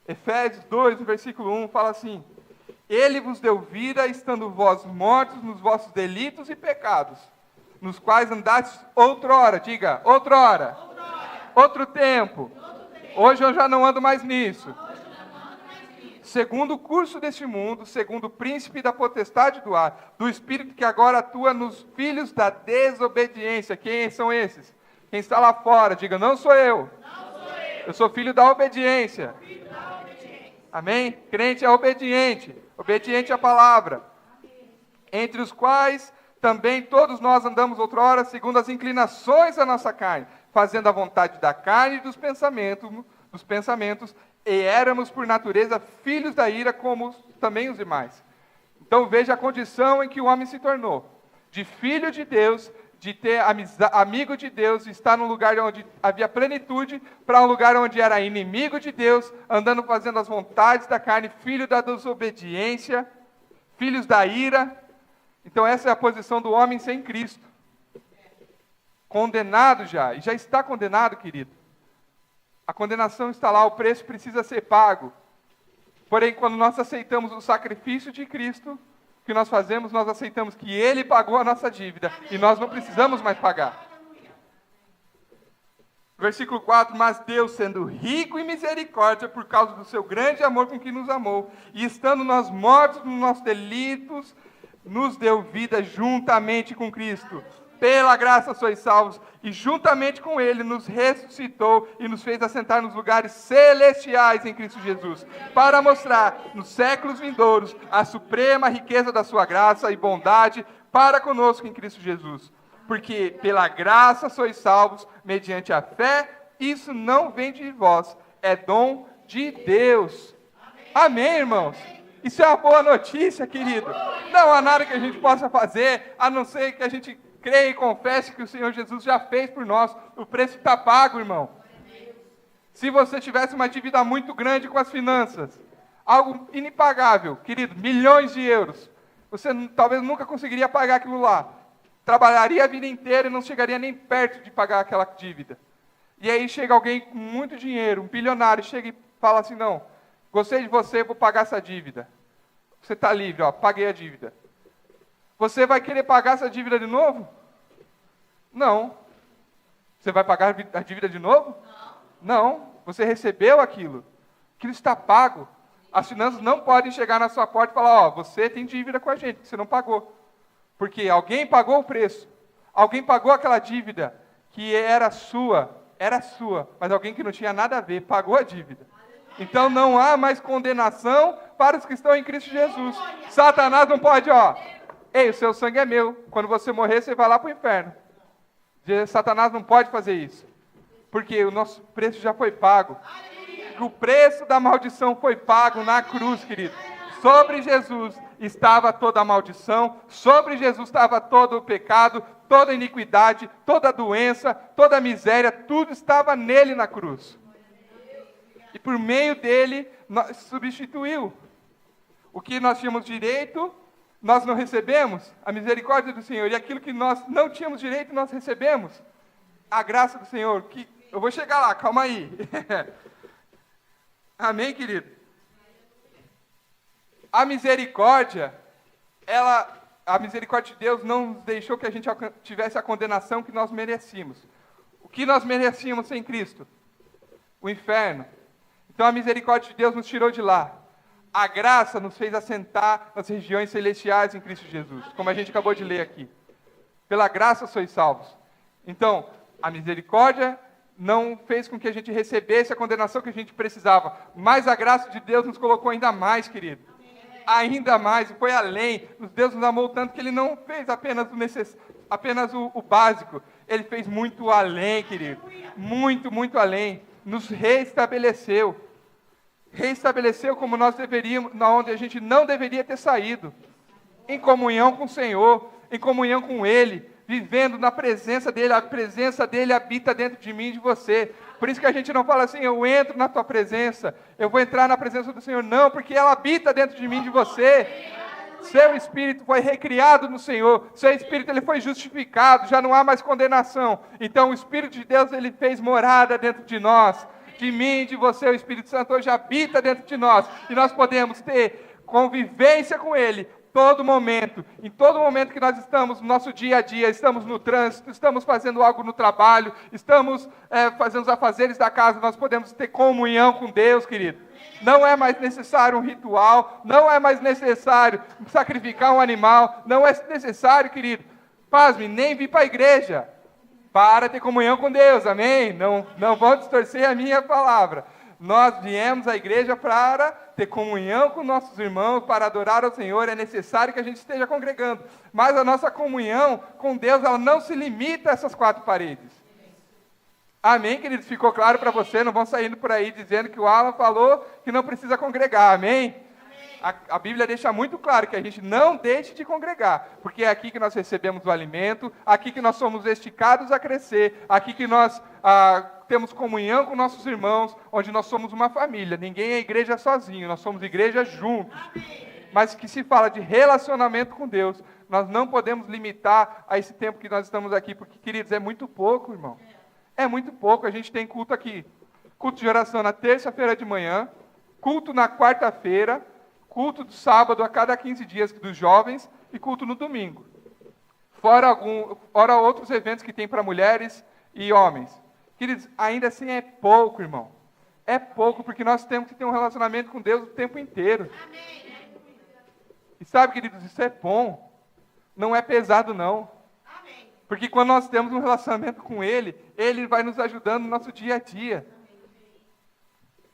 Speaker 1: Efésios 2, no versículo 1, fala assim: Ele vos deu vida, estando vós mortos nos vossos delitos e pecados, nos quais andastes outrora, diga, outrora. Outro tempo. Hoje eu já não ando mais nisso. Segundo o curso deste mundo, segundo o príncipe da potestade do ar, do espírito que agora atua nos filhos da desobediência. Quem são esses? Quem está lá fora, diga: não sou eu. Eu sou filho da obediência. Amém? Crente é obediente à palavra. Entre os quais também todos nós andamos outrora, segundo as inclinações da nossa carne, fazendo a vontade da carne e dos pensamentos, e éramos por natureza filhos da ira, como também os demais. Então veja a condição em que o homem se tornou: de filho de Deus, de ter amigo de Deus, estar num lugar onde havia plenitude, para um lugar onde era inimigo de Deus, andando fazendo as vontades da carne, filho da desobediência, filhos da ira. Então essa é a posição do homem sem Cristo. Condenado já, e já está condenado, querido. A condenação está lá, o preço precisa ser pago. Porém, quando nós aceitamos o sacrifício de Cristo, o que nós fazemos? Nós aceitamos que Ele pagou a nossa dívida, e nós não precisamos mais pagar. Versículo 4, mas Deus, sendo rico em misericórdia, por causa do seu grande amor com que nos amou, e estando nós mortos nos nossos delitos, nos deu vida juntamente com Cristo. Pela graça sois salvos, e juntamente com Ele nos ressuscitou e nos fez assentar nos lugares celestiais em Cristo Jesus, para mostrar nos séculos vindouros a suprema riqueza da sua graça e bondade para conosco em Cristo Jesus. Porque pela graça sois salvos, mediante a fé, isso não vem de vós, é dom de Deus. Amém, irmãos? Isso é uma boa notícia, querido. Não há nada que a gente possa fazer, a não ser que a gente creia e confesse que o Senhor Jesus já fez por nós. O preço está pago, irmão. Se você tivesse uma dívida muito grande com as finanças, algo impagável, querido, milhões de euros, você talvez nunca conseguiria pagar aquilo lá. Trabalharia a vida inteira e não chegaria nem perto de pagar aquela dívida. E aí chega alguém com muito dinheiro, um bilionário, chega e fala assim, não, gostei de você, vou pagar essa dívida. Você está livre, ó, paguei a dívida. Você vai querer pagar essa dívida de novo? Não. Você vai pagar a dívida de novo? Não. Você recebeu aquilo. Aquilo está pago. As finanças não podem chegar na sua porta e falar, ó, você tem dívida com a gente, que você não pagou. Porque alguém pagou o preço. Alguém pagou aquela dívida que era sua, mas alguém que não tinha nada a ver, pagou a dívida. Então não há mais condenação para os que estão em Cristo Jesus. Satanás não pode, ó, ei, o seu sangue é meu. Quando você morrer, você vai lá para o inferno. Satanás não pode fazer isso. Porque o nosso preço já foi pago. O preço da maldição foi pago na cruz, querido. Sobre Jesus estava toda a maldição. Sobre Jesus estava todo o pecado, toda a iniquidade, toda a doença, toda a miséria. Tudo estava nele na cruz. E por meio dele, nos substituiu. O que nós tínhamos direito, nós não recebemos, a misericórdia do Senhor. E aquilo que nós não tínhamos direito, nós recebemos. A graça do Senhor. Que eu vou chegar lá, calma aí. Amém, querido? A misericórdia de Deus não nos deixou que a gente tivesse a condenação que nós merecíamos. O que nós merecíamos sem Cristo? O inferno. Então a misericórdia de Deus nos tirou de lá. A graça nos fez assentar nas regiões celestiais em Cristo Jesus, como a gente acabou de ler aqui. Pela graça sois salvos. Então, a misericórdia não fez com que a gente recebesse a condenação que a gente precisava, mas a graça de Deus nos colocou ainda mais, querido. Ainda mais, e foi além. Deus nos amou tanto que Ele não fez apenas o básico. Ele fez muito além, querido. Muito, muito além. Nos reestabeleceu. Reestabeleceu como nós deveríamos, onde a gente não deveria ter saído. Em comunhão com o Senhor, em comunhão com Ele, vivendo na presença dEle. A presença dEle habita dentro de mim e de você. Por isso que a gente não fala assim, eu entro na tua presença, eu vou entrar na presença do Senhor. Não, porque ela habita dentro de mim e de você. Seu espírito foi recriado no Senhor, seu espírito ele foi justificado, já não há mais condenação. Então o Espírito de Deus ele fez morada dentro de nós, de mim e de você. O Espírito Santo hoje habita dentro de nós e nós podemos ter convivência com Ele todo momento. Em todo momento que nós estamos no nosso dia a dia, estamos no trânsito, estamos fazendo algo no trabalho, estamos fazendo os afazeres da casa, nós podemos ter comunhão com Deus, querido. Não é mais necessário um ritual, não é mais necessário sacrificar um animal, não é necessário, querido, pasme, nem vir para a igreja para ter comunhão com Deus, amém? Não vão distorcer a minha palavra. Nós viemos à igreja para ter comunhão com nossos irmãos, para adorar ao Senhor, é necessário que a gente esteja congregando. Mas a nossa comunhão com Deus, ela não se limita a essas quatro paredes. Amém, queridos? Ficou claro para você? Não vão saindo por aí dizendo que o Alan falou que não precisa congregar, amém? A Bíblia deixa muito claro que a gente não deixe de congregar, porque é aqui que nós recebemos o alimento, aqui que nós somos esticados a crescer, aqui que nós temos comunhão com nossos irmãos, onde nós somos uma família. Ninguém é igreja sozinho, nós somos igreja juntos. Mas que se fala de relacionamento com Deus, nós não podemos limitar a esse tempo que nós estamos aqui, porque, queridos, é muito pouco, irmão. É muito pouco. A gente tem culto aqui, culto de oração na terça-feira de manhã, culto na quarta-feira, culto do sábado a cada 15 dias dos jovens e culto no domingo. Fora outros eventos que tem para mulheres e homens. Queridos, ainda assim é pouco, irmão. É pouco, porque nós temos que ter um relacionamento com Deus o tempo inteiro. E sabe, queridos, isso é bom. Não é pesado, não. Porque quando nós temos um relacionamento com Ele, Ele vai nos ajudando no nosso dia a dia.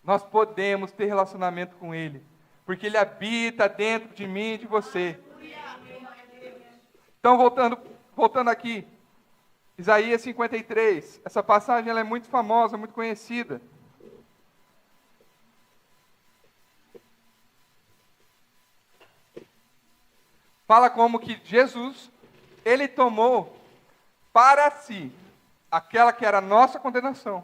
Speaker 1: Nós podemos ter relacionamento com Ele, porque Ele habita dentro de mim e de você. Então, voltando aqui, Isaías 53, essa passagem ela é muito famosa, muito conhecida. Fala como que Jesus, Ele tomou para si aquela que era a nossa condenação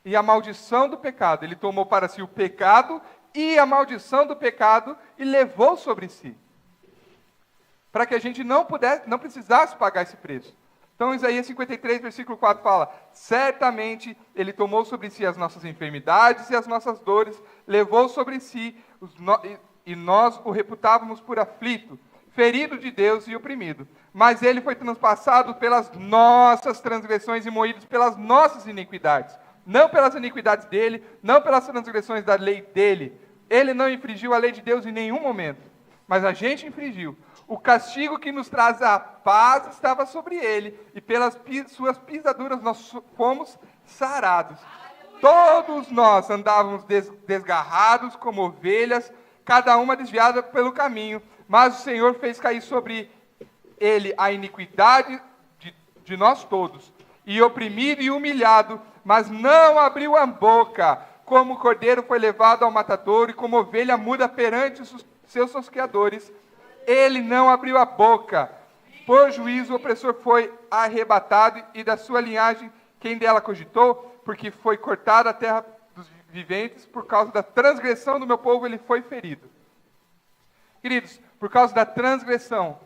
Speaker 1: e a maldição do pecado. Ele tomou para si o pecado e a maldição do pecado e levou sobre si, para que a gente não precisasse pagar esse preço. Então, Isaías 53, versículo 4 fala: certamente Ele tomou sobre si as nossas enfermidades e as nossas dores, levou sobre si, e nós o reputávamos por aflito, ferido de Deus e oprimido. Mas Ele foi transpassado pelas nossas transgressões e moído pelas nossas iniquidades. Não pelas iniquidades dele, não pelas transgressões da lei dele. Ele não infringiu a lei de Deus em nenhum momento, mas a gente infringiu. O castigo que nos traz a paz estava sobre ele, e pelas suas pisaduras nós fomos sarados. Todos nós andávamos desgarrados como ovelhas, cada uma desviada pelo caminho, mas o Senhor fez cair sobre ele a iniquidade de nós todos, e oprimido e humilhado, mas não abriu a boca. Como o cordeiro foi levado ao matadouro, e como ovelha muda perante os seus tosqueadores, ele não abriu a boca. Por juízo o opressor foi arrebatado, e da sua linhagem quem dela cogitou? Porque foi cortada a terra dos viventes, por causa da transgressão do meu povo ele foi ferido. Queridos, por causa da transgressão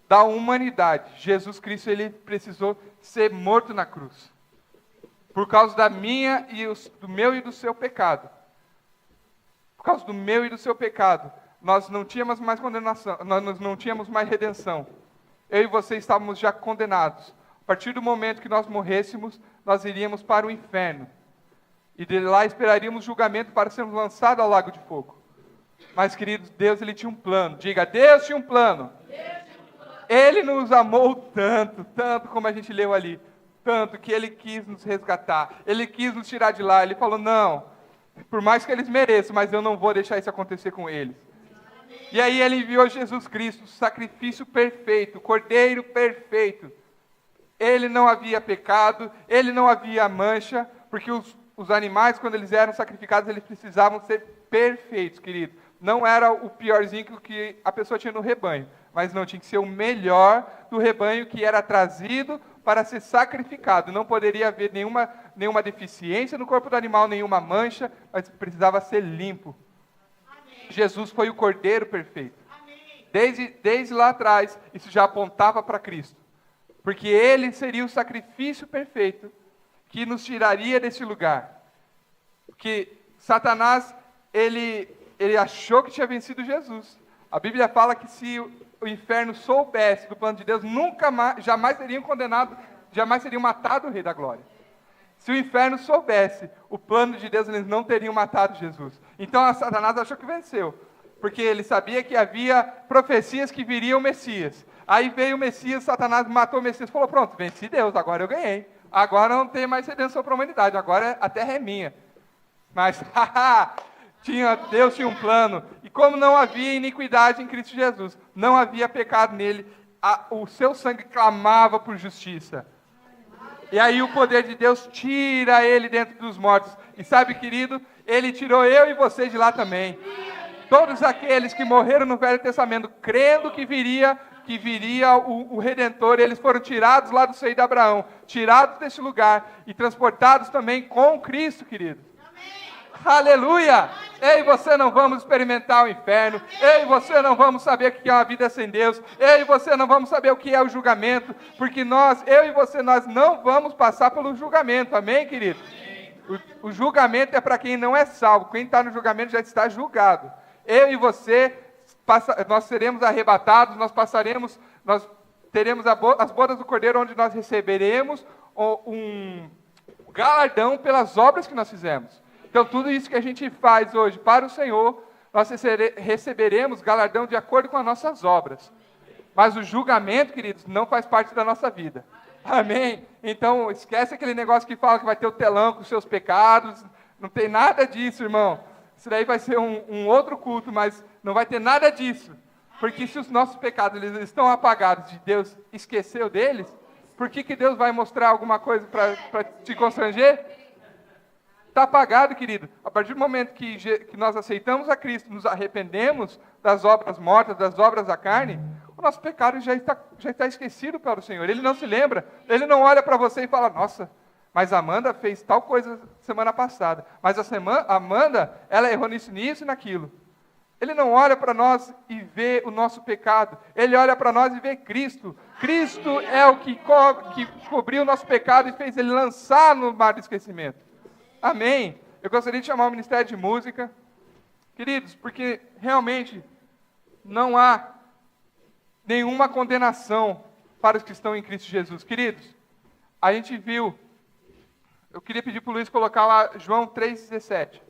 Speaker 1: da humanidade, Jesus Cristo ele precisou ser morto na cruz. Por causa da minha e do meu e do seu pecado. Por causa do meu e do seu pecado, nós não tínhamos mais condenação, nós não tínhamos mais redenção. Eu e você estávamos já condenados. A partir do momento que nós morrêssemos, nós iríamos para o inferno. E de lá esperaríamos julgamento para sermos lançados ao lago de fogo. Mas, queridos, Deus ele tinha um plano. Diga, Deus tinha um plano. Ele nos amou tanto, tanto como a gente leu ali. Tanto que Ele quis nos resgatar. Ele quis nos tirar de lá. Ele falou, não, por mais que eles mereçam, mas eu não vou deixar isso acontecer com eles. E aí Ele enviou Jesus Cristo, o sacrifício perfeito, o cordeiro perfeito. Ele não havia pecado, Ele não havia mancha, porque os animais, quando eles eram sacrificados, eles precisavam ser perfeitos, querido. Não era o piorzinho que a pessoa tinha no rebanho, mas não, tinha que ser o melhor do rebanho que era trazido para ser sacrificado. Não poderia haver nenhuma deficiência no corpo do animal, nenhuma mancha, mas precisava ser limpo. Amém. Jesus foi o cordeiro perfeito. Desde lá atrás, isso já apontava para Cristo. Porque Ele seria o sacrifício perfeito que nos tiraria desse lugar. Porque Satanás, ele achou que tinha vencido Jesus. A Bíblia fala que se o inferno soubesse do plano de Deus, jamais seriam condenados, jamais seriam matado o Rei da Glória. Se o inferno soubesse o plano de Deus, eles não teriam matado Jesus. Então Satanás achou que venceu, porque ele sabia que havia profecias que viria o Messias. Aí veio o Messias, Satanás matou o Messias, falou, pronto, venci Deus, agora eu ganhei. Agora não tem mais redenção para a humanidade, agora a terra é minha. Mas, Deus tinha um plano, e como não havia iniquidade em Cristo Jesus, não havia pecado nele, o seu sangue clamava por justiça. E aí o poder de Deus tira ele dentro dos mortos. E sabe, querido, Ele tirou eu e você de lá também. Todos aqueles que morreram no Velho Testamento, crendo que viria o Redentor, eles foram tirados lá do seio de Abraão, tirados desse lugar e transportados também com Cristo, querido. Aleluia! Eu e você não vamos experimentar o inferno. Eu e você não vamos saber o que é uma vida sem Deus. Eu e você não vamos saber o que é o julgamento. Porque eu e você, nós não vamos passar pelo julgamento. Amém, querido? O julgamento é para quem não é salvo. Quem está no julgamento já está julgado. Eu e você, nós seremos arrebatados, nós teremos as bodas do Cordeiro, onde nós receberemos um galardão pelas obras que nós fizemos. Então, tudo isso que a gente faz hoje para o Senhor, nós receberemos galardão de acordo com as nossas obras. Mas o julgamento, queridos, não faz parte da nossa vida. Amém? Então, esquece aquele negócio que fala que vai ter o telão com os seus pecados. Não tem nada disso, irmão. Isso daí vai ser um outro culto, mas não vai ter nada disso. Porque se os nossos pecados eles estão apagados e Deus esqueceu deles, por que Deus vai mostrar alguma coisa para te constranger? Está apagado, querido. A partir do momento que nós aceitamos a Cristo, nos arrependemos das obras mortas, das obras da carne, o nosso pecado já está esquecido para o Senhor. Ele não se lembra. Ele não olha para você e fala, nossa, mas a Amanda fez tal coisa semana passada. Mas a Amanda, ela errou nisso e naquilo. Ele não olha para nós e vê o nosso pecado. Ele olha para nós e vê Cristo. Cristo é o que cobriu o nosso pecado e fez ele lançar no mar do esquecimento. Amém? Eu gostaria de chamar o Ministério de Música. Queridos, porque realmente não há nenhuma condenação para os que estão em Cristo Jesus. Queridos, a gente viu, eu queria pedir para o Luiz colocar lá João 3,17.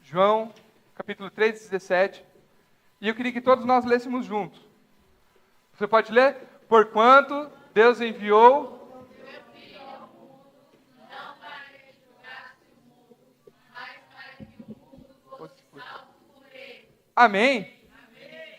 Speaker 1: João, capítulo 3,17. E eu queria que todos nós lêssemos juntos. Você pode ler? Porquanto Deus enviou... Amém?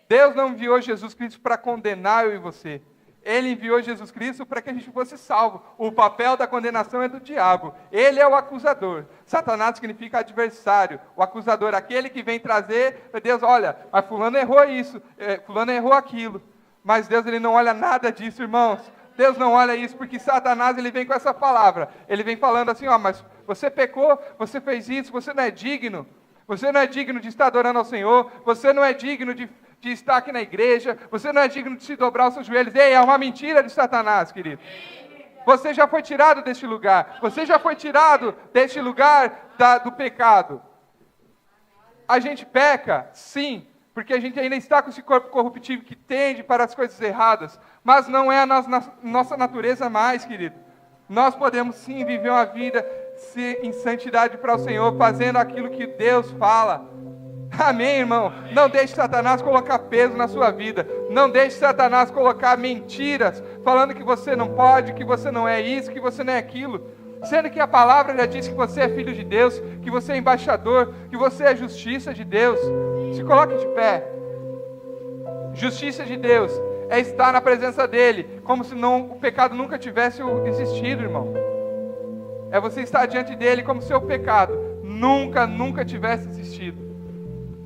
Speaker 1: Deus não enviou Jesus Cristo para condenar eu e você. Ele enviou Jesus Cristo para que a gente fosse salvo. O papel da condenação é do diabo. Ele é o acusador. Satanás significa adversário. O acusador, aquele que vem trazer, Deus, olha, mas fulano errou isso, fulano errou aquilo. Mas Deus, ele não olha nada disso, irmãos. Deus não olha isso, porque Satanás, ele vem com essa palavra. Ele vem falando assim, mas você pecou, você fez isso, você não é digno. Você não é digno de estar adorando ao Senhor. Você não é digno de estar aqui na igreja. Você não é digno de se dobrar os seus joelhos. Ei, é uma mentira de Satanás, querido. Você já foi tirado deste lugar. Você já foi tirado deste lugar do pecado. A gente peca, sim, porque a gente ainda está com esse corpo corruptível que tende para as coisas erradas. Mas não é a nossa natureza mais, querido. Nós podemos sim viver uma vida em santidade para o Senhor, fazendo aquilo que Deus fala. Amém, irmão? Não deixe Satanás colocar peso na sua vida. Não deixe Satanás colocar mentiras, falando que você não pode, que você não é isso, que você não é aquilo. Sendo que a palavra já diz que você é filho de Deus, que você é embaixador, que você é justiça de Deus. Se coloque de pé. Justiça de Deus é estar na presença dEle, como se o pecado nunca tivesse existido, irmão. É você estar diante dEle como se o pecado nunca tivesse existido.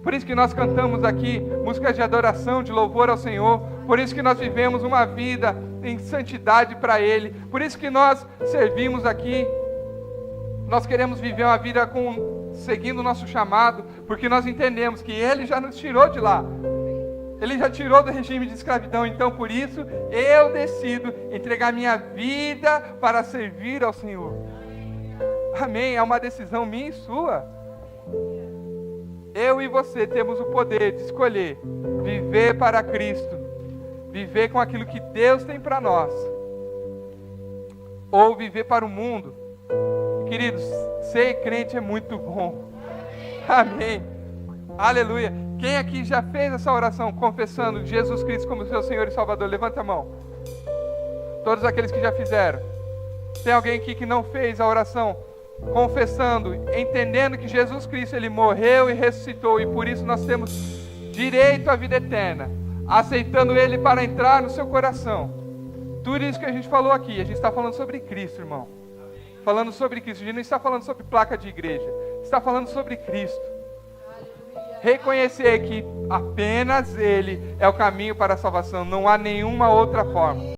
Speaker 1: Por isso que nós cantamos aqui músicas de adoração, de louvor ao Senhor. Por isso que nós vivemos uma vida em santidade para Ele. Por isso que nós servimos aqui. Nós queremos viver uma vida seguindo o nosso chamado, porque nós entendemos que Ele já nos tirou de lá. Ele já tirou do regime de escravidão. Então, por isso, eu decido entregar minha vida para servir ao Senhor. Amém? É uma decisão minha e sua. Eu e você temos o poder de escolher viver para Cristo, viver com aquilo que Deus tem para nós, ou viver para o mundo. Queridos, ser crente é muito bom. Amém. Aleluia. Quem aqui já fez essa oração confessando Jesus Cristo como seu Senhor e Salvador? Levanta a mão. Todos aqueles que já fizeram. Tem alguém aqui que não fez a oração confessando, entendendo que Jesus Cristo, Ele morreu e ressuscitou, e por isso nós temos direito à vida eterna, aceitando Ele para entrar no seu coração. Tudo isso que a gente falou aqui, a gente está falando sobre Cristo, irmão. falando sobre Cristo. A gente não está falando sobre placa de igreja, está falando sobre Cristo. Reconhecer que apenas Ele é o caminho para a salvação, não há nenhuma outra forma.